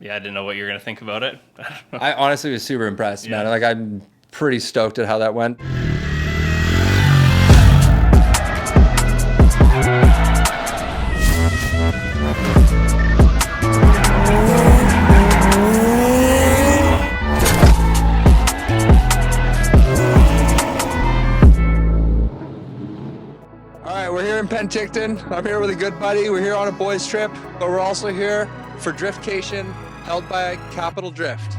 Yeah, I didn't know what you were gonna think about it. I honestly was super impressed, man. Like, I'm pretty stoked at how that went. We're here in Penticton. I'm here with a good buddy. We're here on a boys trip, but we're also here for Driftcation, held by Capital Drift.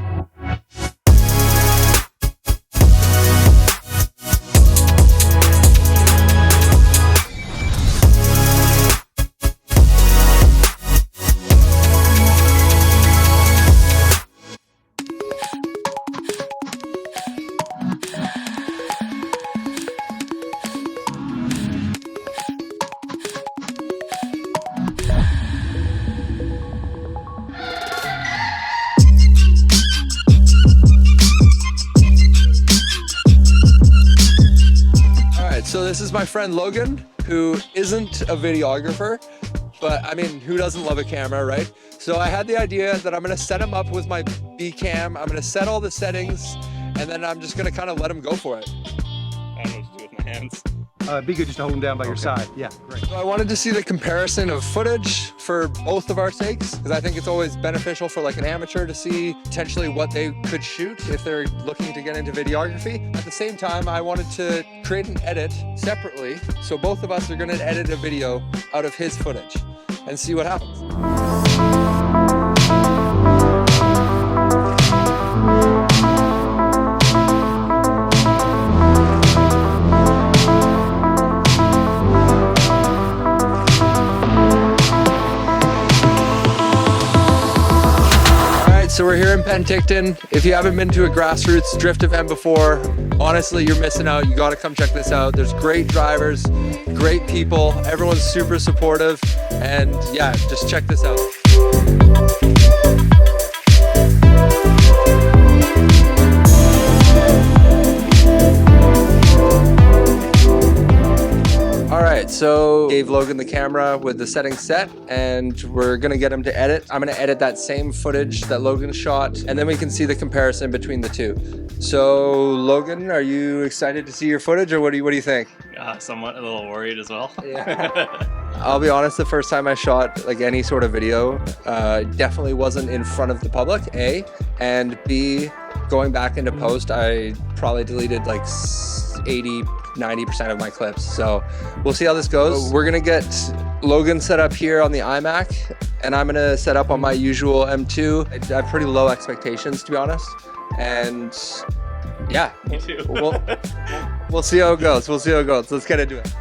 So this is my friend Logan, who isn't a videographer, but I mean, who doesn't love a camera, right? So I had the idea that I'm gonna set him up with my B cam. I'm gonna set all the settings, and then I'm just gonna kind of let him go for it. I don't know what to do with my hands. Be good just to hold them down by your side. Yeah, great. So I wanted to see the comparison of footage for both of our sakes, because I think it's always beneficial for like an amateur to see potentially what they could shoot if they're looking to get into videography. At the same time, I wanted to create an edit separately, so both of us are going to edit a video out of his footage and see what happens. So we're here in Penticton. If you haven't been to a grassroots drift event before, honestly, you're missing out. You gotta come check this out. There's great drivers, great people. Everyone's super supportive. And yeah, just check this out. Alright, so gave Logan the camera with the settings set, and we're gonna get him to edit. I'm gonna edit that same footage that Logan shot, and then we can see the comparison between the two. So Logan, are you excited to see your footage, or what do you think? Somewhat a little worried as well. Yeah. I'll be honest, the first time I shot like any sort of video, definitely wasn't in front of the public, A, and B, going back into post, I probably deleted like 80–90% of my clips. So we'll see how this goes. We're gonna get Logan set up here on the iMac, and I'm gonna set up on my usual M2. I have pretty low expectations, to be honest. And yeah, Me too. we'll see how it goes. We'll see how it goes. Let's get into it.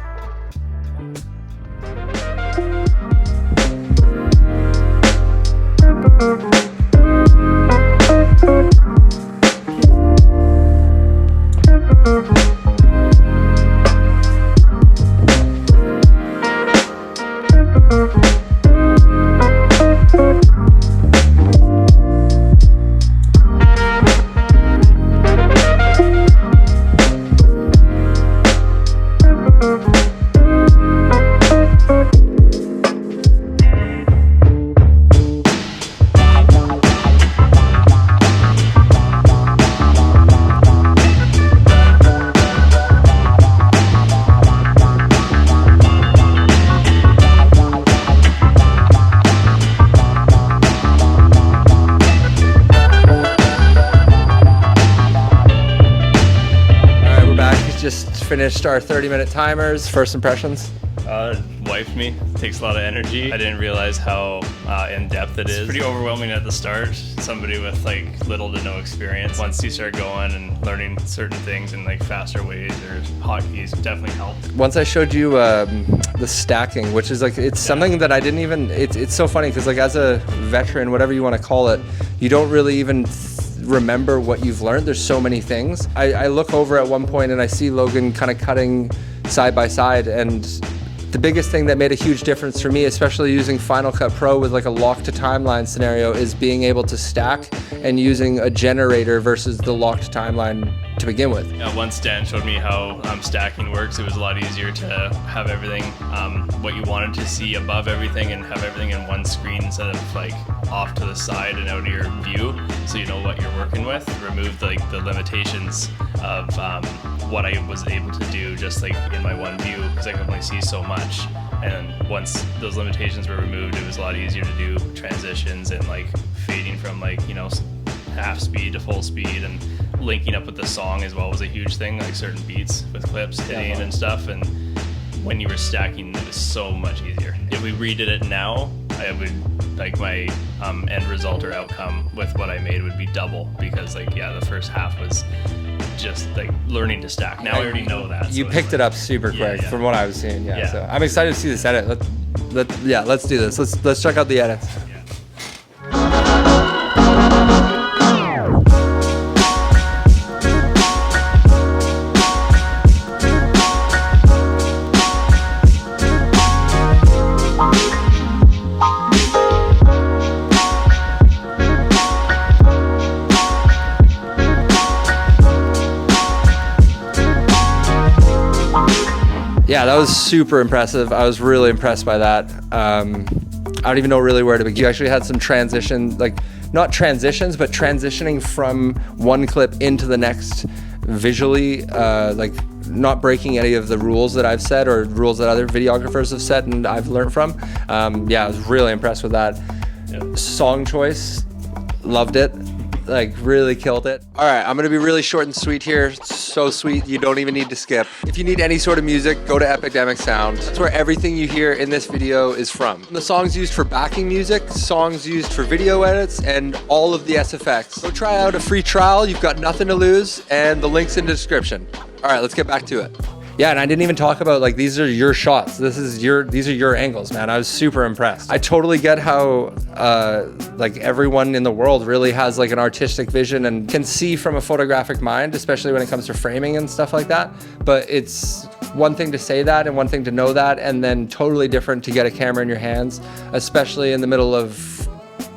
Just finished our 30-minute timers. First impressions? Wiped me. Takes a lot of energy. I didn't realize how in-depth it is. Pretty overwhelming at the start. Somebody with like little to no experience. Once you start going and learning certain things in like faster ways or hotkeys, definitely helped. Once I showed you the stacking, which is like, it's something that I didn't even, it's so funny because like as a veteran, whatever you want to call it, you don't really even remember what you've learned. There's so many things. I look over at one point and I see Logan kind of cutting side by side, and the biggest thing that made a huge difference for me, especially using Final Cut Pro with like a lock to timeline scenario, is being able to stack and using a generator versus the locked timeline to begin with. Yeah, once Dan showed me how stacking works, it was a lot easier to have everything what you wanted to see above everything and have everything in one screen instead of like off to the side and out of your view, so you know what you're working with. Removed like the limitations of what I was able to do just like in my one view, because I could only see so much. And once those limitations were removed, it was a lot easier to do transitions and like fading from like, you know, half speed to full speed, and linking up with the song as well was a huge thing, like certain beats with clips hitting and stuff. And when you were stacking, it was so much easier. If we redid it now, I would like my end result or outcome with what I made would be double, because like, yeah, the first half was just like learning to stack. Now I already know that. You picked it up super quick from what I was seeing. Yeah. So I'm excited to see this edit. Let's do this. Let's check out the edits. Yeah, that was super impressive. I was really impressed by that. I don't even know really where to begin. You actually had some transition, like not transitions, but transitioning from one clip into the next visually, like not breaking any of the rules that I've said or rules that other videographers have said and I've learned from. Yeah, I was really impressed with that. Yeah. Song choice, loved it. Like really killed it. All right, I'm gonna be really short and sweet here. So sweet, you don't even need to skip. If you need any sort of music, go to Epidemic Sound. That's where everything you hear in this video is from. The songs used for backing music, songs used for video edits, and all of the SFX. Go try out a free trial, you've got nothing to lose, and the link's in the description. All right, let's get back to it. Yeah, and I didn't even talk about like, these are your shots. These are your angles, man. I was super impressed. I totally get how like everyone in the world really has like an artistic vision and can see from a photographic mind, especially when it comes to framing and stuff like that. But it's one thing to say that and one thing to know that, and then totally different to get a camera in your hands, especially in the middle of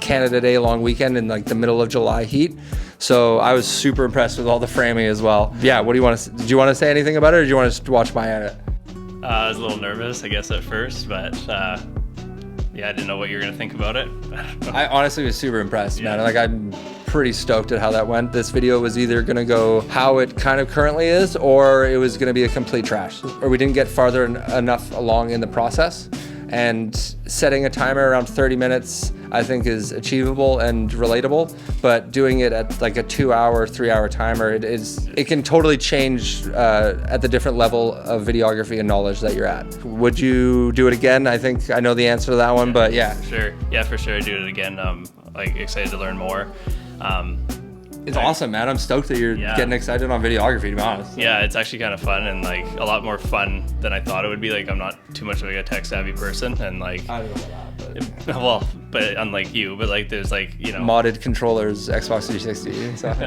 Canada Day long weekend in like the middle of July heat. So I was super impressed with all the framing as well. Yeah, what do you want to, did you want to say anything about it, or do you want to watch my edit? I was a little nervous, I guess, at first, but yeah, I didn't know what you were gonna think about it. I honestly was super impressed, man. Like, I'm pretty stoked at how that went. This video was either gonna go how it kind of currently is, or it was gonna be a complete trash, or we didn't get farther enough along in the process. And setting a timer around 30 minutes, I think, is achievable and relatable, but doing it at like a 2 hour, 3 hour timer, it can totally change at the different level of videography and knowledge that you're at. Would you do it again? I think I know the answer to that one, but yeah. Sure, yeah, for sure, I'd do it again. Like, excited to learn more. It's awesome, man. I'm stoked that you're getting excited on videography, to be honest. Yeah, it's actually kind of fun, and like a lot more fun than I thought it would be. Like, I'm not too much of like a tech savvy person, and like, I don't know that, but well, but unlike you, but like there's like, you know, modded controllers, Xbox 360 and stuff.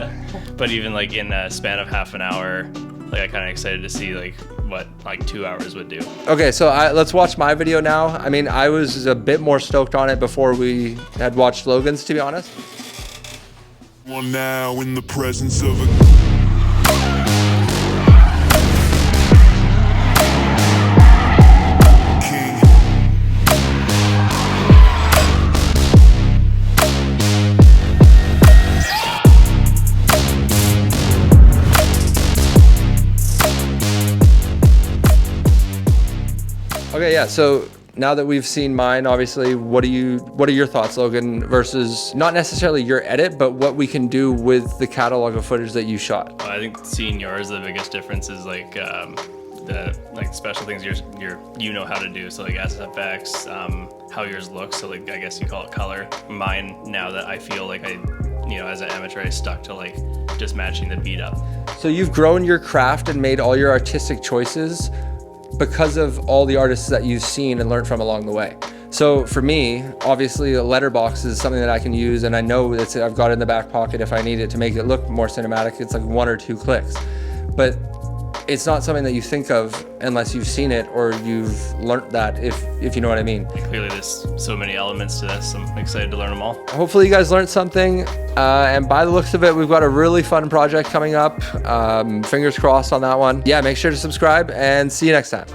But even like in a span of half an hour, like I kind of excited to see like what like 2 hours would do. Okay, so let's watch my video now. I mean, I was a bit more stoked on it before we had watched Logan's, to be honest. Well, now in the presence of a king. Okay, yeah, so now that we've seen mine, obviously, what are your thoughts, Logan, versus not necessarily your edit, but what we can do with the catalog of footage that you shot? I think seeing yours, the biggest difference is like the like special things you know how to do. So like SFX, how yours looks. So like, I guess you call it color. Mine, now that I feel like as an amateur, I stuck to like just matching the beat up. So you've grown your craft and made all your artistic choices because of all the artists that you've seen and learned from along the way. So for me, obviously a letterbox is something that I can use, and I know I've got it in the back pocket if I need it to make it look more cinematic. It's like 1 or 2 clicks. But it's not something that you think of unless you've seen it or you've learned that, if you know what I mean. Clearly there's so many elements to this. I'm excited to learn them all. Hopefully you guys learned something, and by the looks of it, we've got a really fun project coming up. Fingers crossed on that one. Yeah, make sure to subscribe and see you next time.